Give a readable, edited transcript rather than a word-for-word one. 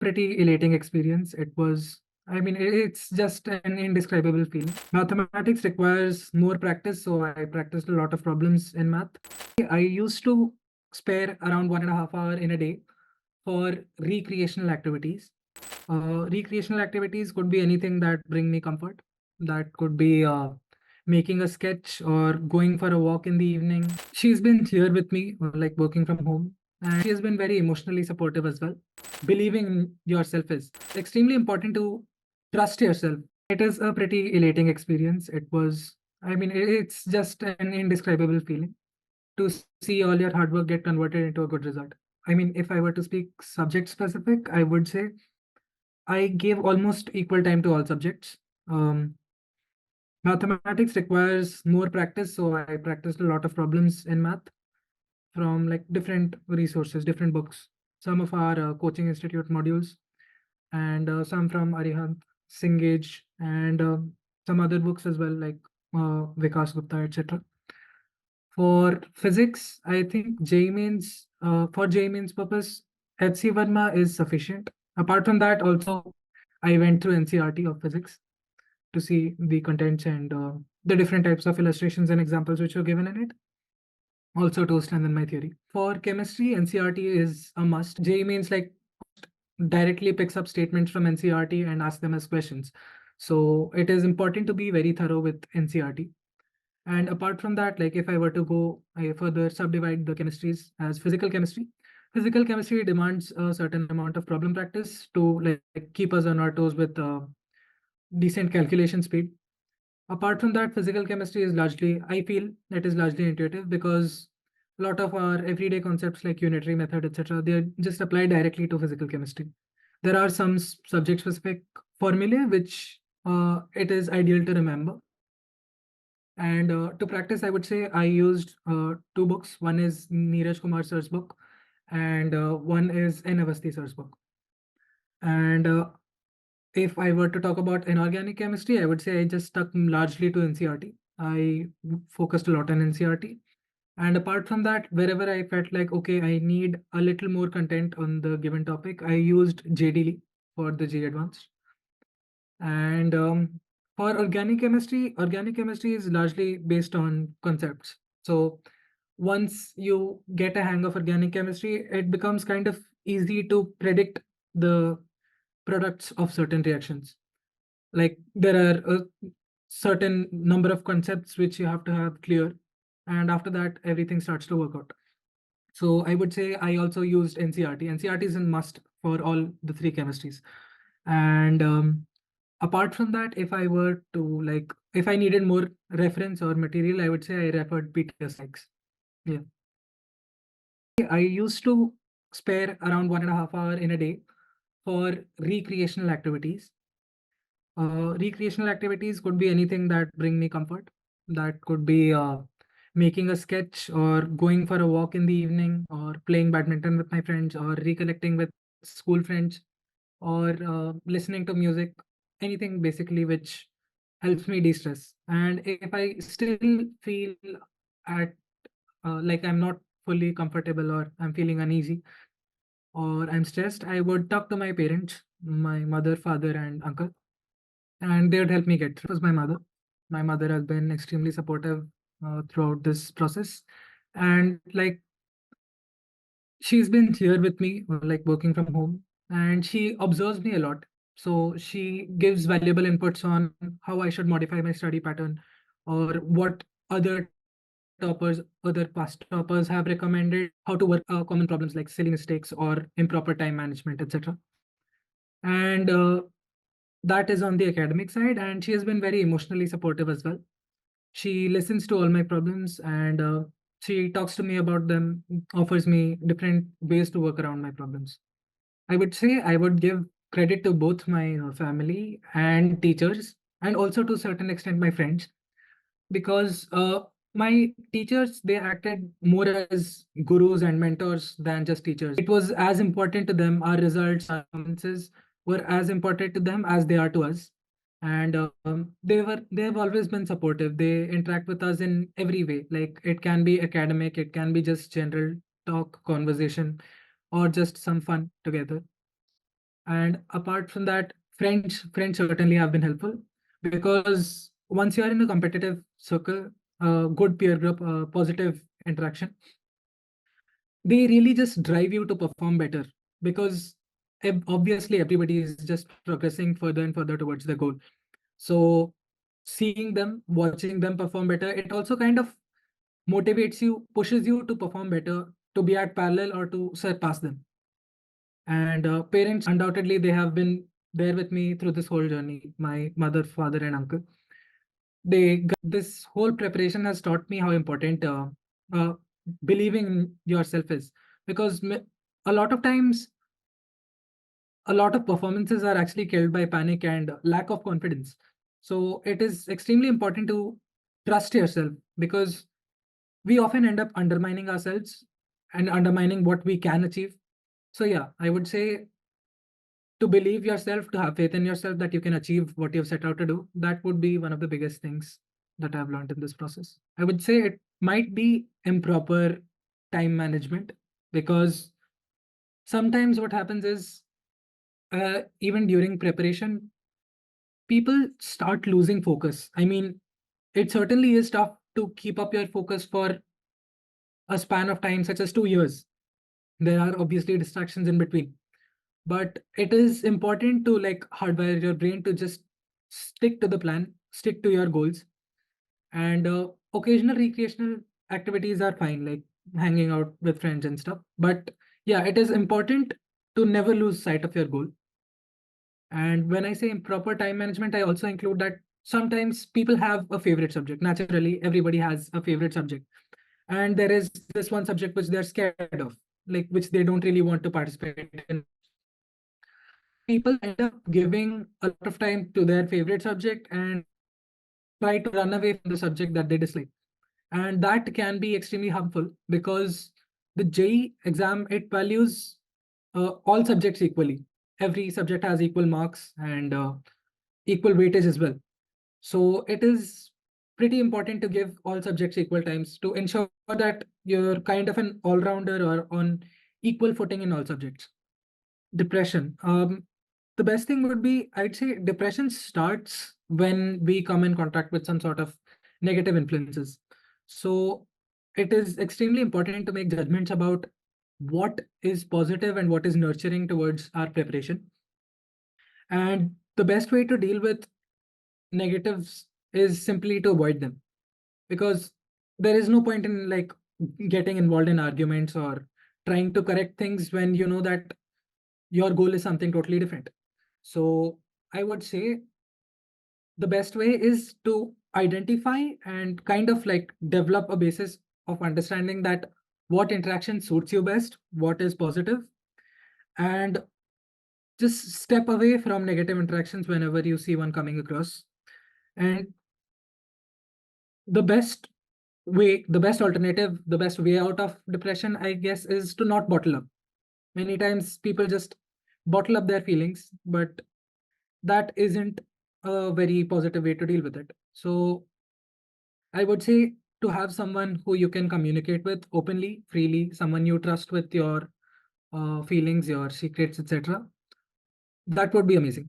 pretty elating experience. It was, I mean, it's just an indescribable feeling. Mathematics requires more practice, so I practiced a lot of problems in math. I used to spare around 1.5 hours in a day for recreational activities. Recreational activities could be anything that bring me comfort. That could be making a sketch or going for a walk in the evening. She's been here with me, like working from home, and she has been very emotionally supportive as well. Believing in yourself is extremely important to trust yourself. It is a pretty elating experience. It was, I mean, it's just an indescribable feeling to see all your hard work get converted into a good result. I mean, if I were to speak subject specific, I would say I gave almost equal time to all subjects. Um, Mathematics requires more practice, so I practiced a lot of problems in math from like different resources, different books. Some of our coaching institute modules, and some from Arihant, Singage, and some other books as well, like Vikas Gupta, etc. For physics, I think JEE means for JEE means purpose, HC Verma is sufficient. Apart from that, also I went through NCRT of physics to see the contents and the different types of illustrations and examples which were given in it, also to strengthen my theory. For chemistry, NCRT is a must. JEE means like directly picks up statements from NCRT and asks them as questions. So it is important to be very thorough with NCRT. And apart from that, like if I were to go, I further subdivide the chemistries as physical chemistry. Physical chemistry demands a certain amount of problem practice to like keep us on our toes with decent calculation speed. Apart from that, physical chemistry is largely, I feel it is largely intuitive because a lot of our everyday concepts like unitary method, etc., they're just applied directly to physical chemistry. There are some subject specific formulae which it is ideal to remember. And to practice, I would say I used two books. One is Neeraj Kumar sir's book, and one is N. Avasthi sir's book. And if I were to talk about inorganic chemistry, I would say I just stuck largely to NCRT. I focused a lot on NCRT. And apart from that, wherever I felt like, okay, I need a little more content on the given topic, I used JDL for the JEE Advanced. And for organic chemistry is largely based on concepts. So once you get a hang of organic chemistry, it becomes kind of easy to predict the products of certain reactions. Like there are a certain number of concepts which you have to have clear, and after that, everything starts to work out. So I would say I also used NCRT. NCRT is a must for all the three chemistries. And apart from that, if I were to like, if I needed more reference or material, I would say I referred Peter Sykes. Yeah. I used to spare around 1.5 hours in a day for recreational activities. Recreational activities could be anything that bring me comfort. That could be making a sketch or going for a walk in the evening or playing badminton with my friends or recollecting with school friends or listening to music, anything basically which helps me de-stress. And if I still feel at like I'm not fully comfortable or I'm feeling uneasy or I'm stressed, I would talk to my parents, my mother, father, and uncle, and they would help me get through. It was my mother. My mother has been extremely supportive throughout this process. And like she's been here with me, like working from home, and she observes me a lot. So she gives valuable inputs on how I should modify my study pattern or what other toppers, other past toppers have recommended how to work common problems like silly mistakes or improper time management, etc. And that is on the academic side. And she has been very emotionally supportive as well. She listens to all my problems and she talks to me about them, offers me different ways to work around my problems. I would say I would give credit to both my family and teachers, and also to a certain extent my friends, because my teachers, they acted more as gurus and mentors than just teachers. It was as important to them. Our results, our performances were as important to them as they are to us. And they have always been supportive. They interact with us in every way. Like it can be academic, it can be just general talk, conversation, or just some fun together. And apart from that, friends certainly have been helpful, because once you are in a competitive circle, good peer group, positive interaction, they really just drive you to perform better, because obviously everybody is just progressing further and further towards the goal. So seeing them, watching them perform better, it also kind of motivates you, pushes you to perform better, to be at parallel or to surpass them. And parents, undoubtedly, they have been there with me through this whole journey. My mother, father, and uncle. This whole preparation has taught me how important uh, believing in yourself is, because a lot of times, a lot of performances are actually killed by panic and lack of confidence. So it is extremely important to trust yourself, because we often end up undermining ourselves and undermining what we can achieve. So yeah, I would say, to believe yourself, to have faith in yourself that you can achieve what you've set out to do, that would be one of the biggest things that I've learned in this process. I would say it might be improper time management, because sometimes what happens is, even during preparation, people start losing focus. I mean, it certainly is tough to keep up your focus for a span of time such as 2 years. There are obviously distractions in between, but it is important to like hardwire your brain to just stick to the plan, stick to your goals. And occasional recreational activities are fine, like hanging out with friends and stuff, but yeah, it is important to never lose sight of your goal. And when I say improper time management, I also include that sometimes people have a favorite subject. Naturally, everybody has a favorite subject, and there is this one subject which they're scared of, like which they don't really want to participate in. People end up giving a lot of time to their favorite subject and try to run away from the subject that they dislike. And that can be extremely harmful, because the JEE exam, it values all subjects equally. Every subject has equal marks and equal weightage as well. So it is pretty important to give all subjects equal times to ensure that you're kind of an all-rounder or on equal footing in all subjects. Depression. The best thing would be, I'd say, depression starts when we come in contact with some sort of negative influences. So it is extremely important to make judgments about what is positive and what is nurturing towards our preparation. And the best way to deal with negatives is simply to avoid them, because there is no point in like getting involved in arguments or trying to correct things when you know that your goal is something totally different. So I would say the best way is to identify and kind of like develop a basis of understanding that what interaction suits you best, what is positive, and just step away from negative interactions whenever you see one coming across. And the best the best alternative, the best way out of depression, I guess, is to not bottle up. Many times people just bottle up their feelings, but that isn't a very positive way to deal with it. So I would say to have someone who you can communicate with openly, freely, someone you trust with your feelings, your secrets, etc. That would be amazing.